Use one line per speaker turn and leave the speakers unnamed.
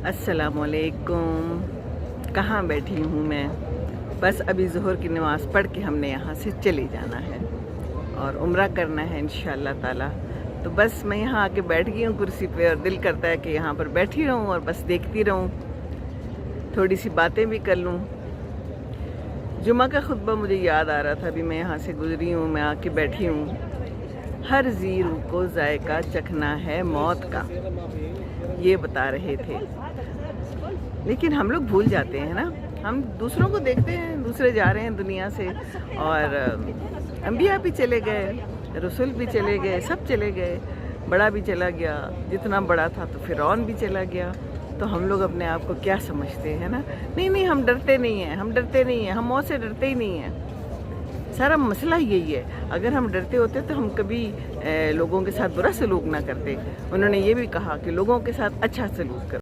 السلام علیکم. کہاں بیٹھی ہوں میں؟ بس ابھی ظہر کی نماز پڑھ کے ہم نے یہاں سے چلے جانا ہے اور عمرہ کرنا ہے انشاءاللہ تعالی. تو بس میں یہاں آ کے بیٹھ گئی ہوں کرسی پہ اور دل کرتا ہے کہ یہاں پر بیٹھی رہوں اور بس دیکھتی رہوں، تھوڑی سی باتیں بھی کر لوں. جمعہ کا خطبہ مجھے یاد آ رہا تھا، ابھی میں یہاں سے گزری ہوں، میں آ کے بیٹھی ہوں. ہر ذی روح کو ذائقہ چکھنا ہے موت کا، یہ بتا رہے تھے. لیکن ہم لوگ بھول جاتے ہیں نا، ہم دوسروں کو دیکھتے ہیں، دوسرے جا رہے ہیں دنیا سے، اور انبیاء بھی چلے گئے، رسول بھی چلے گئے، سب چلے گئے. بڑا بھی چلا گیا، جتنا بڑا تھا تو فرعون بھی چلا گیا. تو ہم لوگ اپنے آپ کو کیا سمجھتے ہیں نا؟ نہیں، ہم ڈرتے نہیں ہیں، ہم موت سے ڈرتے ہی نہیں ہیں. سارا مسئلہ یہی ہے. اگر ہم ڈرتے ہوتے تو ہم کبھی لوگوں کے ساتھ برا سلوک نہ کرتے. انہوں نے یہ بھی کہا کہ لوگوں کے ساتھ اچھا سلوک کرو.